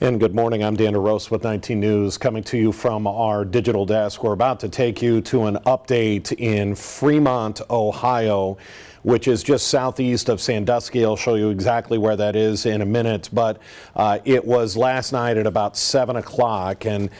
And good morning, I'm Dan DeRose with 19 News, coming to you from our digital desk. We're about to take you to an update in Fremont, Ohio, which is just southeast of Sandusky. I'll show you exactly where that is in a minute, but it was last night at about 7 o'clock, and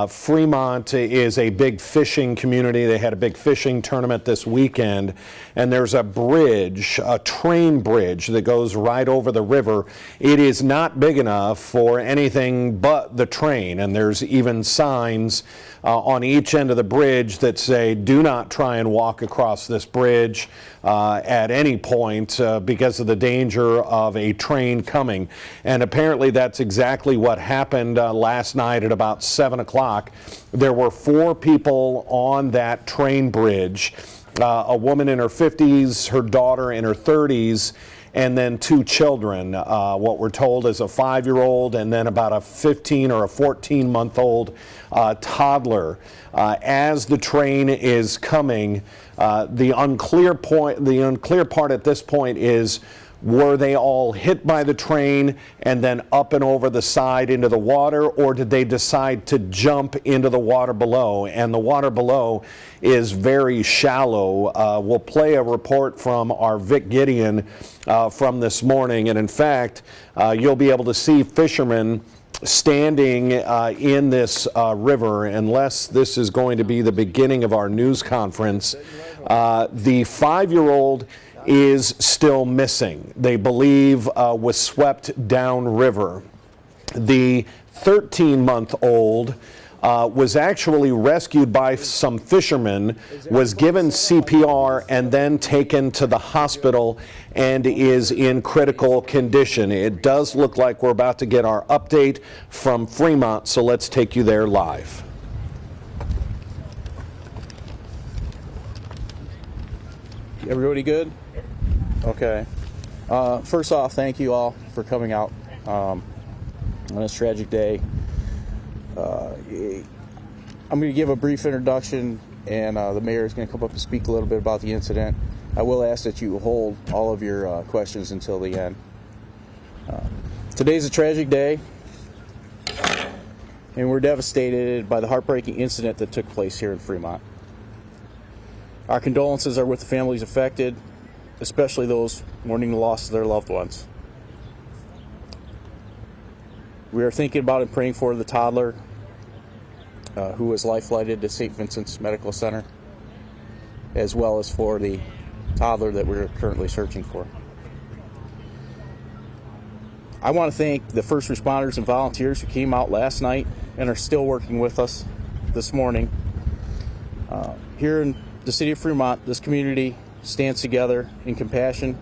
Fremont is a big fishing community. They had a big fishing tournament this weekend, and there's a bridge, a train bridge that goes right over the river. It is not big enough for anything but the train, and there's even signs on each end of the bridge that say, do not try and walk across this bridge at any point because of the danger of a train coming. And apparently that's exactly what happened last night at about 7 o'clock. There were 4 people on that train bridge, a woman in her 50s, her daughter in her 30s, and then 2 children. What we're told is a 5-year-old and then about a 15 or a 14-month-old toddler. As the train is coming, the unclear part at this point is, were they all hit by the train and then up and over the side into the water, or did they decide to jump into the water below? And the water below is very shallow. We'll play a report from our Vic Gideon from this morning, and in fact, you'll be able to see fishermen standing in this river. Unless this is going to be the beginning of our news conference, the 5-year-old is still missing. They believe was swept downriver. The 13-month-old was actually rescued by some fishermen, was given CPR, and then taken to the hospital and is in critical condition. It does look like we're about to get our update from Fremont, so let's take you there live. Everybody good? Okay. First off, thank you all for coming out on this tragic day. I'm going to give a brief introduction, and the mayor is going to come up and speak a little bit about the incident. I will ask that you hold all of your questions until the end. Today's a tragic day, and we're devastated by the heartbreaking incident that took place here in Fremont. Our condolences are with the families affected, especially those mourning the loss of their loved ones. We are thinking about and praying for the toddler who was life-flighted to St. Vincent's Medical Center, as well as for the toddler that we're currently searching for. I want to thank the first responders and volunteers who came out last night and are still working with us this morning. Here in the city of Fremont, this community stands together in compassion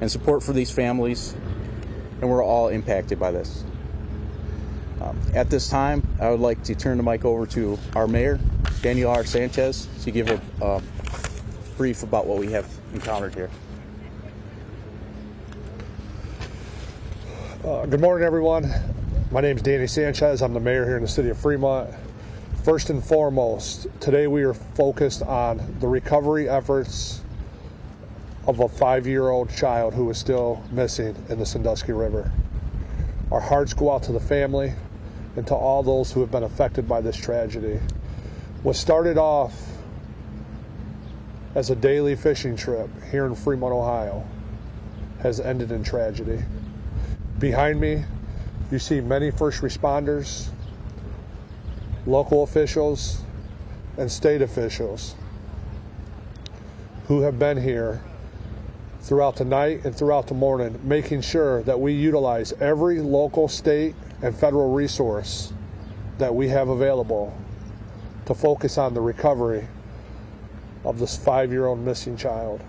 and support for these families, and we're all impacted by this. At this time, I would like to turn the mic over to our mayor, Daniel R. Sanchez, to give a brief about what we have encountered here. Good morning, everyone. My name is Danny Sanchez. I'm the mayor here in the city of Fremont. First and foremost, today we are focused on the recovery efforts of a 5-year-old child who is still missing in the Sandusky River. Our hearts go out to the family and to all those who have been affected by this tragedy. What started off as a daily fishing trip here in Fremont, Ohio, has ended in tragedy. Behind me, you see many first responders, local officials, and state officials who have been here throughout the night and throughout the morning, making sure that we utilize every local, state, and federal resource that we have available to focus on the recovery of this 5-year-old missing child.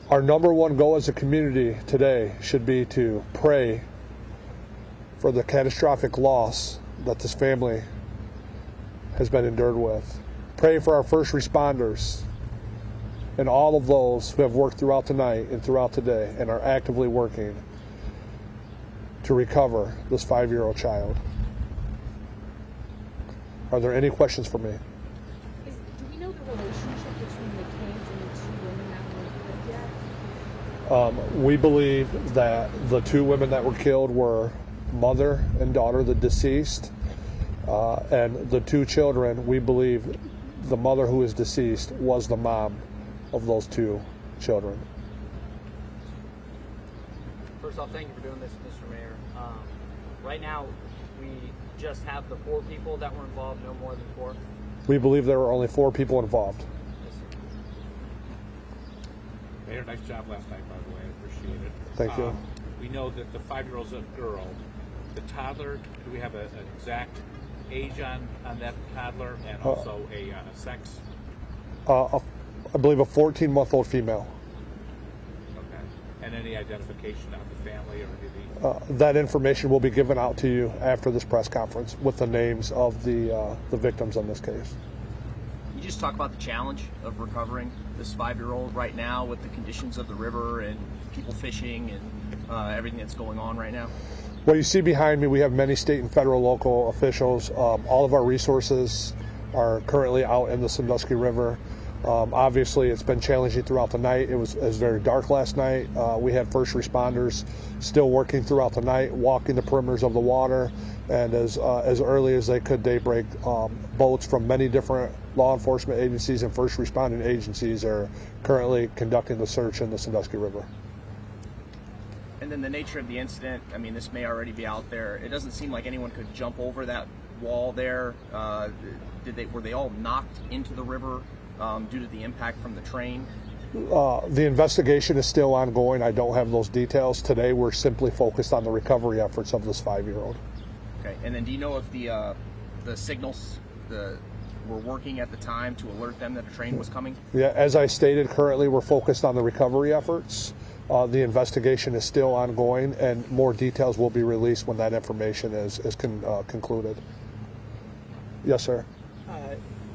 Our number one goal as a community today should be to pray for the catastrophic loss that this family has been endured with. Pray for our first responders and all of those who have worked throughout the night and throughout the day and are actively working to recover this 5-year-old child. Are there any questions for me? Do we know the relationship between the kids and the 2 women that were killed yet? We believe that the 2 women that were killed were mother and daughter, the deceased, and the 2 children. We believe the mother who is deceased was the mom of those 2 children. First off, thank you for doing this, Mr. Mayor. Right now, we just have the 4 people that were involved, no more than 4. We believe there were only 4 people involved. Yes, sir. Mayor, nice job last night, by the way. I appreciate it. Thank you. We know that the 5-year-old's a girl. The toddler, do we have an exact age on that toddler, and also a sex? I believe a 14-month-old female. Okay. And any identification of the family or anything? That information will be given out to you after this press conference with the names of the victims in this case. You just talk about the challenge of recovering this 5-year-old right now with the conditions of the river and people fishing and everything that's going on right now. Well, you see behind me, we have many state and federal local officials. All of our resources are currently out in the Sandusky River. Obviously, it's been challenging throughout the night. It was very dark last night. We had first responders still working throughout the night, walking the perimeters of the water, and as early as they could daybreak, boats from many different law enforcement agencies and first responding agencies are currently conducting the search in the Sandusky River. And then the nature of the incident, I mean, this may already be out there. It doesn't seem like anyone could jump over that wall there. Were they all knocked into the river due to the impact from the train? The investigation is still ongoing. I don't have those details. Today, we're simply focused on the recovery efforts of this 5-year-old. Okay. And then do you know if the signals were working at the time to alert them that a train was coming? Yeah, as I stated, currently we're focused on the recovery efforts. The investigation is still ongoing, and more details will be released when that information is concluded. Yes, sir.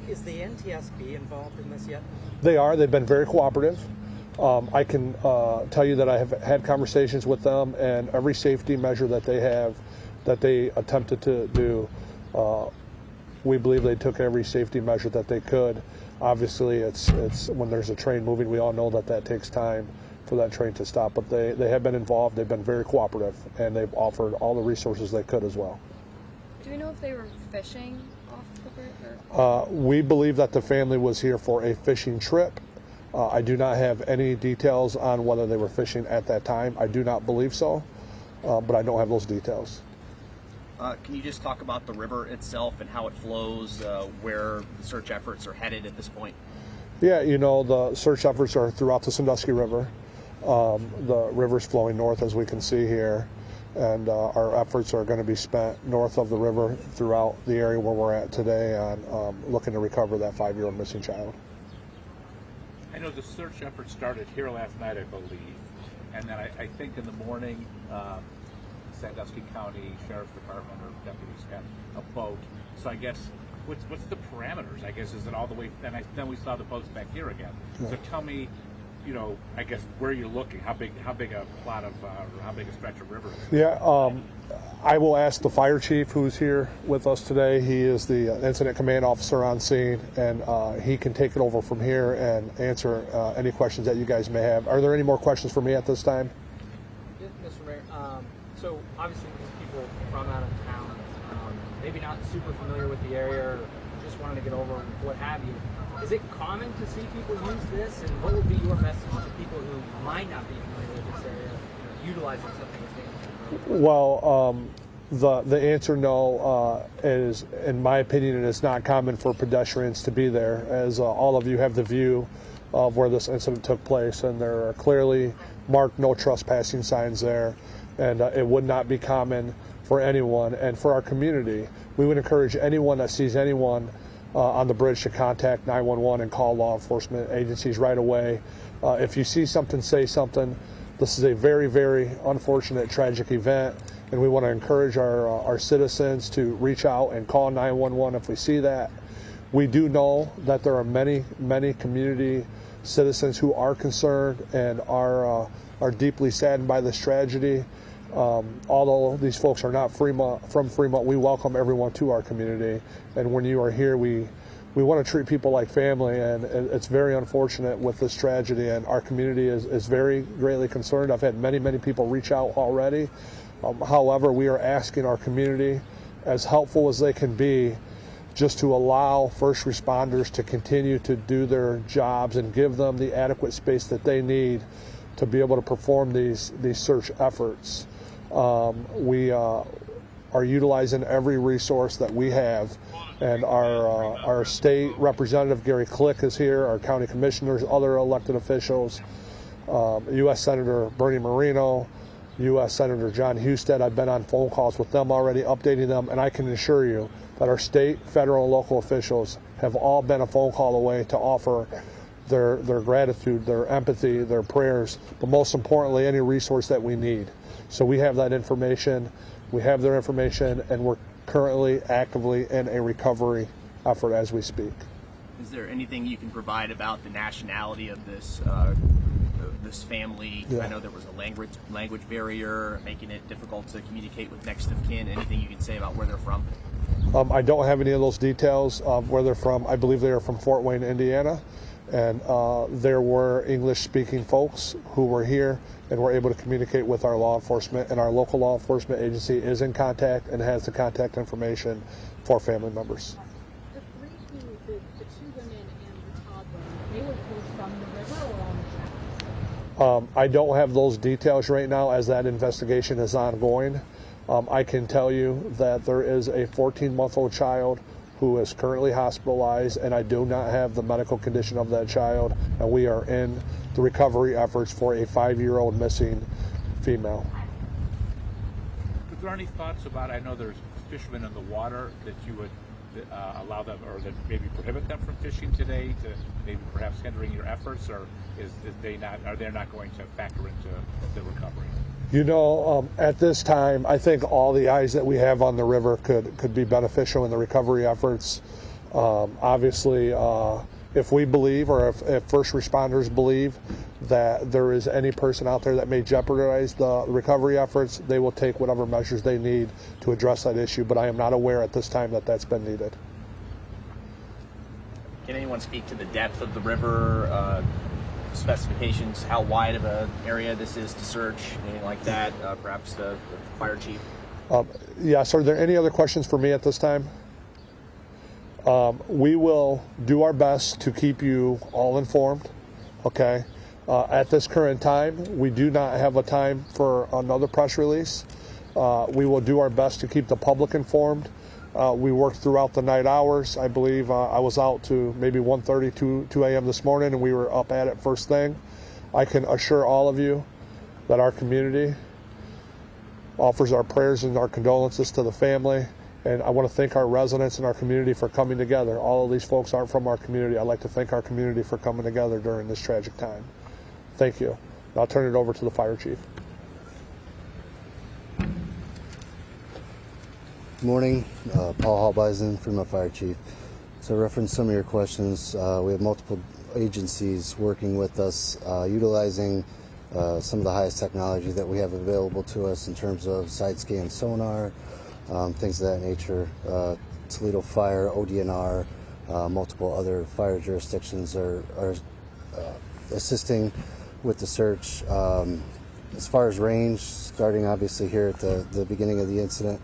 Is the NTSB involved in this yet? They are. They've been very cooperative. I can tell you that I have had conversations with them, and every safety measure that they attempted to do, we believe they took every safety measure that they could. Obviously, it's when there's a train moving, we all know that takes time for that train to stop. But they have been involved. They've been very cooperative, and they've offered all the resources they could as well. Do we know if they were fishing off the river? We believe that the family was here for a fishing trip. I do not have any details on whether they were fishing at that time. I do not believe so, but I don't have those details. Can you just talk about the river itself and how it flows, where the search efforts are headed at this point? Yeah, the search efforts are throughout the Sandusky River. The river's flowing north, as we can see here, and our efforts are going to be spent north of the river throughout the area where we're at today on looking to recover that 5-year-old missing child. I know the search effort started here last night, I believe, and then I think in the morning, Sandusky County Sheriff's Department or deputies had a boat. So I guess what's the parameters? I guess is it all the way? And then we saw the boats back here again. Yeah. So tell me, I guess where you're looking. How big a plot of or how big a stretch of river is it? Yeah, I will ask the fire chief who's here with us today. He is the incident command officer on scene, and he can take it over from here and answer any questions that you guys may have. Are there any more questions for me at this time? Yeah, Mr. Mayor. So obviously these people from out of town, maybe not super familiar with the area, or just wanted to get over and what have you. Is it common to see people use this, and what would be your message to people who might not be familiar with this area, utilizing something as dangerous? Well, the answer no is, in my opinion, it is not common for pedestrians to be there, as all of you have the view of where this incident took place, and there are clearly marked no trespassing signs there, and it would not be common for anyone. And for our community, we would encourage anyone that sees anyone on the bridge to contact 911 and call law enforcement agencies right away. If you see something, say something. This is a very, very unfortunate, tragic event, and we want to encourage our citizens to reach out and call 911 if we see that. We do know that there are many, many community citizens who are concerned and are deeply saddened by this tragedy. Although these folks are not from Fremont, we welcome everyone to our community. And when you are here, we want to treat people like family, and it's very unfortunate with this tragedy, and our community is very greatly concerned. I've had many, many people reach out already. However, we are asking our community, as helpful as they can be, just to allow first responders to continue to do their jobs and give them the adequate space that they need to be able to perform these search efforts. We are utilizing every resource that we have, and our state representative Gary Click is here, our county commissioners, other elected officials, U.S. Senator Bernie Moreno, U.S. Senator John Husted. I've been on phone calls with them already, updating them, and I can assure you that our state, federal, and local officials have all been a phone call away to offer their gratitude, their empathy, their prayers, but most importantly, any resource that we need. So we have that information, we have their information, and we're currently actively in a recovery effort as we speak. Is there anything you can provide about the nationality of this this family? Yeah. I know there was a language barrier, making it difficult to communicate with next of kin. Anything you can say about where they're from? I don't have any of those details of where they're from. I believe they are from Fort Wayne, Indiana, and there were English-speaking folks who were here and were able to communicate with our law enforcement, and our local law enforcement agency is in contact and has the contact information for family members. The two women and the toddler, they were pulled from the river or on the shore? I don't have those details right now as that investigation is ongoing. I can tell you that there is a 14-month-old child who is currently hospitalized, and I do not have the medical condition of that child, and we are in the recovery efforts for a 5-year-old missing female. Is there any thoughts about, I know there's fishermen in the water, that you would allow them, or that maybe prohibit them from fishing today, to maybe perhaps hindering your efforts, or are they not going to factor into the recovery? You know, at this time, I think all the eyes that we have on the river could be beneficial in the recovery efforts. Obviously, if we believe, or if first responders believe that there is any person out there that may jeopardize the recovery efforts, they will take whatever measures they need to address that issue, but I am not aware at this time that that's been needed. Can anyone speak to the depth of the river, specifications, how wide of an area this is to search, anything like that? Perhaps the fire chief? Yes, are there any other questions for me at this time? We will do our best to keep you all informed, okay? At this current time, we do not have a time for another press release. We will do our best to keep the public informed. We worked throughout the night hours. I believe I was out to maybe 1:30, 2 a.m. this morning, and we were up at it first thing. I can assure all of you that our community offers our prayers and our condolences to the family, and I want to thank our residents and our community for coming together. All of these folks aren't from our community. I'd like to thank our community for coming together during this tragic time. Thank you. I'll turn it over to the fire chief. Good morning, Paul Hallbeisen, Fremont Fire Chief. So reference some of your questions. We have multiple agencies working with us, utilizing some of the highest technology that we have available to us in terms of side scan sonar, things of that nature. Toledo Fire, ODNR, multiple other fire jurisdictions are assisting with the search. As far as range, starting obviously here at the beginning of the incident,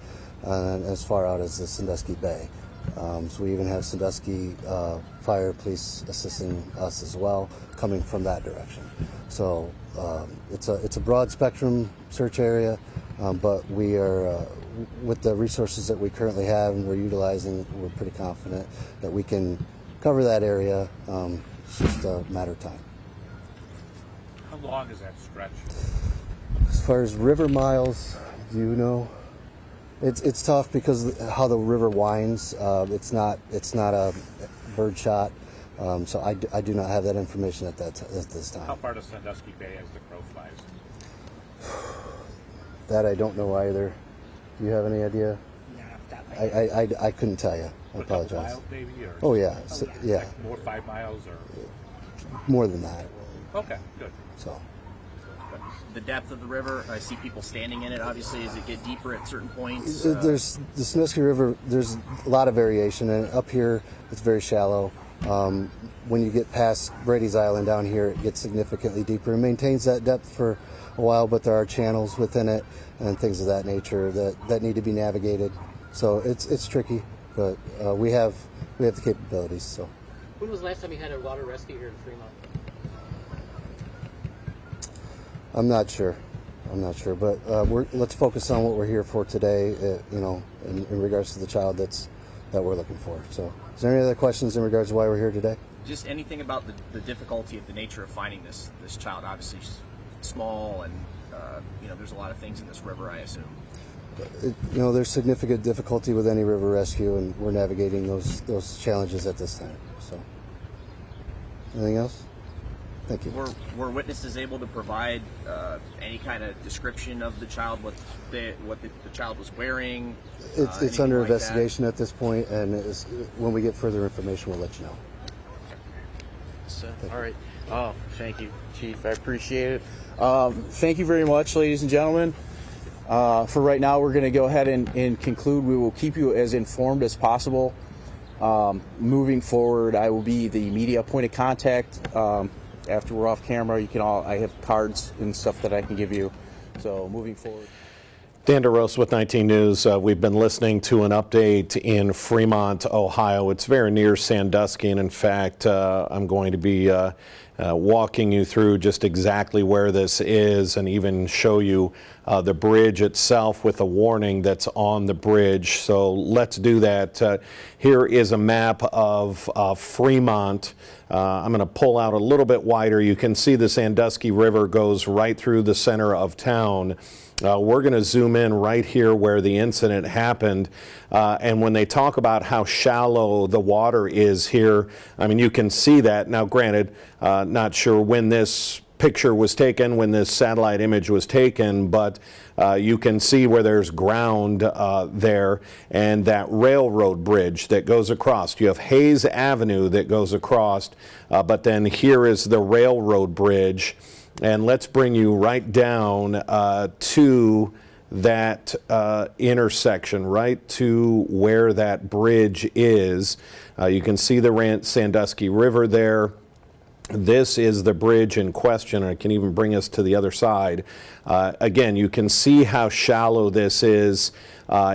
as far out as the Sandusky Bay. So we even have Sandusky Fire Police assisting us as well, coming from that direction. So it's a broad spectrum search area, but we are, with the resources that we currently have and we're utilizing, we're pretty confident that we can cover that area. It's just a matter of time. How long is that stretch? As far as river miles, do you know? It's tough because how the river winds. It's not a bird shot, so I do not have that information at this time. How far does Sandusky Bay as the crow flies? That I don't know either. Do you have any idea? I couldn't tell you. I apologize. A couple miles maybe, or Oh yeah, so, yeah, like more 5 miles or? more than that. Okay, good. So. The depth of the river, I see people standing in it, obviously. Does it get deeper at certain points? There's the Sandusky River, there's a lot of variation, and up here it's very shallow. When you get past Brady's Island down here, it gets significantly deeper. It maintains that depth for a while, but there are channels within it and things of that nature that need to be navigated. So it's tricky, but we have the capabilities. So. When was the last time you had a water rescue here in Fremont? I'm not sure, but let's focus on what we're here for today. In regards to the child that we're looking for. So, is there any other questions in regards to why we're here today? Just anything about the difficulty of the nature of finding this child. Obviously small, and there's a lot of things in this river, I assume. There's significant difficulty with any river rescue, and we're navigating those challenges at this time. So, anything else? Thank you. Were witnesses able to provide any kind of description of the child, what the child was wearing? It's under like investigation at this point, and when we get further information, we'll let you know. So, all right. Oh, thank you, Chief. I appreciate it. Thank you very much, ladies and gentlemen. For right now, we're going to go ahead and conclude. We will keep you as informed as possible. Moving forward, I will be the media point of contact. After we're off camera, I have cards and stuff that I can give you. So moving forward. Dan DeRose with 19 News. We've been listening to an update in Fremont, Ohio. It's very near Sandusky, and in fact, I'm going to be walking you through just exactly where this is and even show you the bridge itself with a warning that's on the bridge. So let's do that. Here is a map of Fremont. I'm going to pull out a little bit wider. You can see the Sandusky River goes right through the center of town. We're going to zoom in right here where the incident happened. And when they talk about how shallow the water is here, I mean, you can see that. Now, granted, not sure when this picture was taken, when this satellite image was taken, but you can see where there's ground there, and that railroad bridge that goes across. You have Hayes Avenue that goes across, but then here is the railroad bridge. And let's bring you right down to that intersection, right to where that bridge is. You can see the Sandusky River there. This is the bridge in question, and I can even bring us to the other side. Again, you can see how shallow this is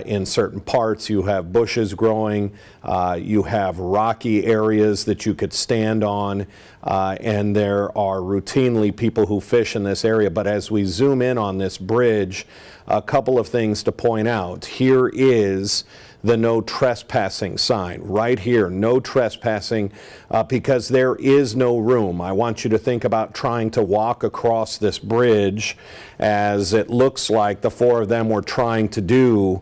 in certain parts. You have bushes growing, you have rocky areas that you could stand on, and there are routinely people who fish in this area. But as we zoom in on this bridge, a couple of things to point out. Here is the no trespassing sign right here, no trespassing, because there is no room. I want you to think about trying to walk across this bridge, as it looks like the four of them were trying to do.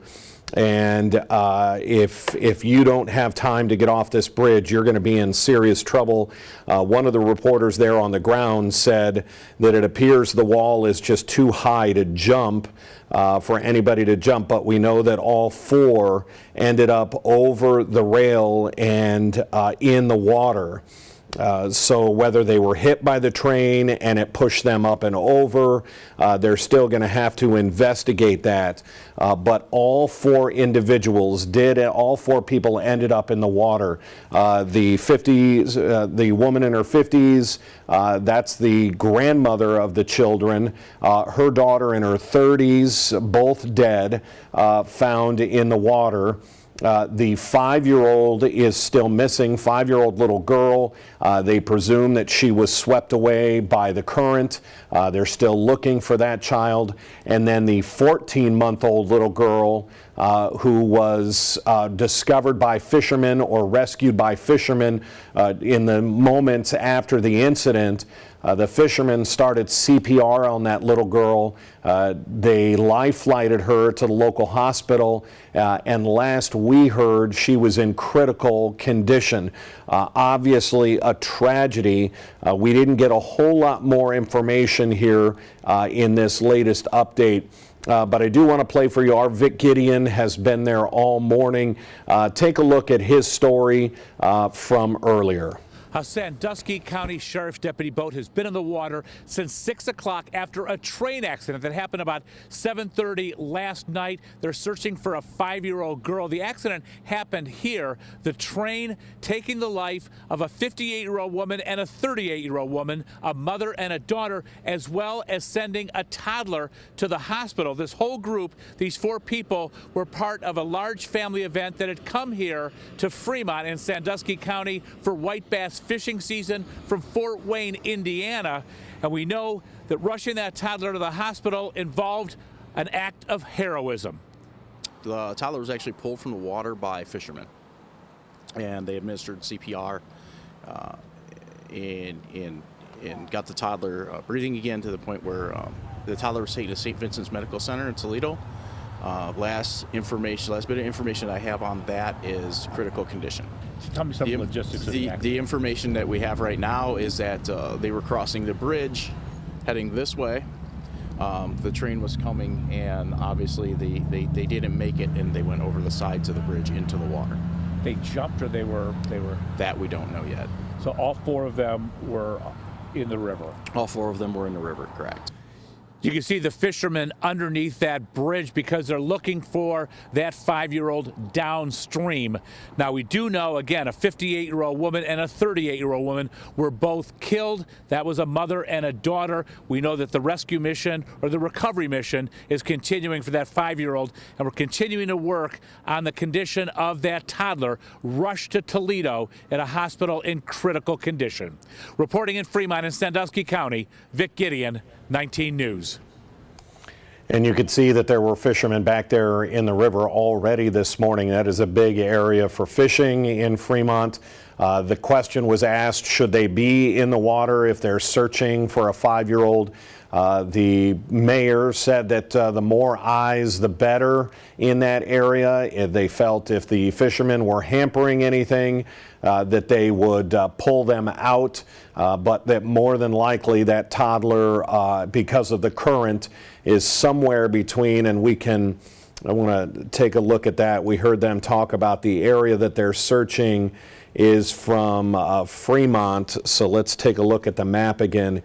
And if you don't have time to get off this bridge, you're going to be in serious trouble. One of the reporters there on the ground said that it appears the wall is just too high to jump, for anybody to jump, but we know that all four ended up over the rail and in the water. So whether they were hit by the train and it pushed them up and over, they're still going to have to investigate that. But all four individuals all four people ended up in the water. The woman in her 50s, that's the grandmother of the children. Her daughter in her 30s, both dead, found in the water. The 5-year-old is still missing, 5-year-old little girl. They presume that she was swept away by the current. They're still looking for that child. And then the 14-month-old little girl who was discovered by fishermen or rescued by fishermen in the moments after the incident. The fishermen started CPR on that little girl. They life-flighted her to the local hospital, and last we heard, she was in critical condition. Obviously a tragedy. We didn't get a whole lot more information here in this latest update. But I do want to play for you. Our Vic Gideon has been there all morning. Take a look at his story from earlier. A Sandusky County Sheriff's deputy boat has been in the water since 6 o'clock after a train accident that happened about 7:30 last night. They're searching for a 5-year-old girl. The accident happened here. The train taking the life of a 58-year-old woman and a 38-year-old woman, a mother and a daughter, as well as sending a toddler to the hospital. This whole group, these 4 people, were part of a large family event that had come here to Fremont in Sandusky County for white bass fishing season from Fort Wayne, Indiana. And we know that rushing that toddler to the hospital involved an act of heroism. The toddler was actually pulled from the water by fishermen, and they administered CPR and got the toddler breathing again to the point where the toddler was taken to St. Vincent's Medical Center in Toledo. Last bit of information I have on that is critical condition. Tell me some logistics of the information that we have right now is that they were crossing the bridge, heading this way. The train was coming, and obviously they didn't make it, and they went over the sides of the bridge into the water. They jumped, or they were? That we don't know yet. So all 4 of them were in the river? All 4 of them were in the river, correct. You can see the fishermen underneath that bridge because they're looking for that 5-year-old downstream. Now, we do know, again, a 58-year-old woman and a 38-year-old woman were both killed. That was a mother and a daughter. We know that the rescue mission, or the recovery mission, is continuing for that 5-year-old, and we're continuing to work on the condition of that toddler rushed to Toledo at a hospital in critical condition. Reporting in Fremont and Sandusky County, Vic Gideon, 19 News. And you could see that there were fishermen back there in the river already this morning. That is a big area for fishing in Fremont. The question was asked, should they be in the water if they're searching for a 5-year-old? The mayor said that the more eyes, the better in that area. If they felt if the fishermen were hampering anything, that they would pull them out, but that more than likely that toddler, because of the current, is somewhere between, and I want to take a look at that. We heard them talk about the area that they're searching is from Fremont. So let's take a look at the map again.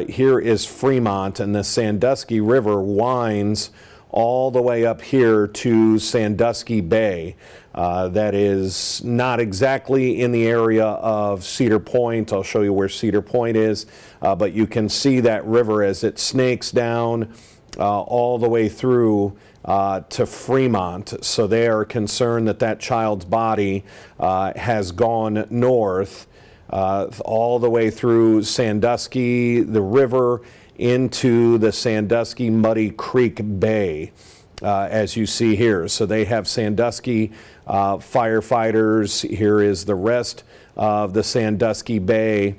Here is Fremont, and the Sandusky River winds all the way up here to Sandusky Bay. That is not exactly in the area of Cedar Point. I'll show you where Cedar Point is, but you can see that river as it snakes down all the way through to Fremont. So they are concerned that that child's body has gone north all the way through Sandusky, the river, into the Sandusky Muddy Creek Bay, as you see here. So they have Sandusky firefighters. Here is the rest of the Sandusky Bay,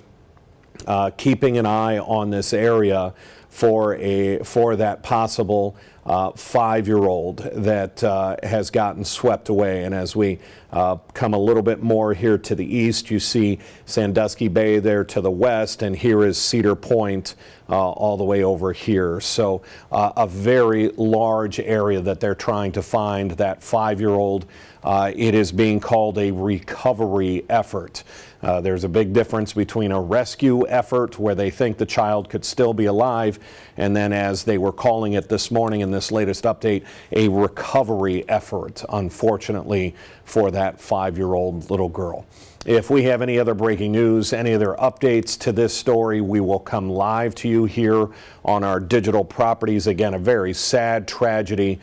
keeping an eye on this area for that possible 5-year-old that has gotten swept away. And as we come a little bit more here to the east, you see Sandusky Bay there to the west, and here is Cedar Point all the way over here. So a very large area that they're trying to find that 5-year-old. It is being called a recovery effort. There's a big difference between a rescue effort where they think the child could still be alive, and then, as they were calling it this morning in this latest update, a recovery effort, unfortunately, for that 5-year-old little girl. If we have any other breaking news, any other updates to this story, we will come live to you here on our digital properties. Again, a very sad tragedy.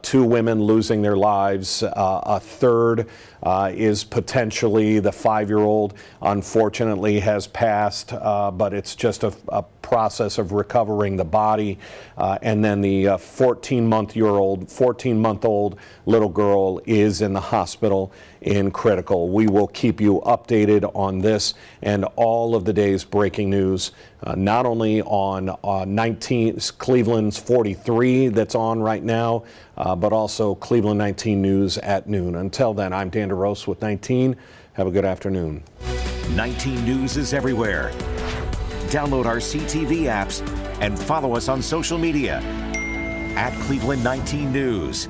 2 women losing their lives. A third is potentially the 5-year-old. Unfortunately, has passed, but it's just a process of recovering the body. And then the 14-month-old little girl is in the hospital in critical. We will keep you updated on this and all of the day's breaking news, not only on Cleveland's 43 that's on right now, but also Cleveland 19 News at noon. Until then, I'm Dan DeRose with 19. Have a good afternoon. 19 News is everywhere. Download our CTV apps and follow us on social media at Cleveland 19 News.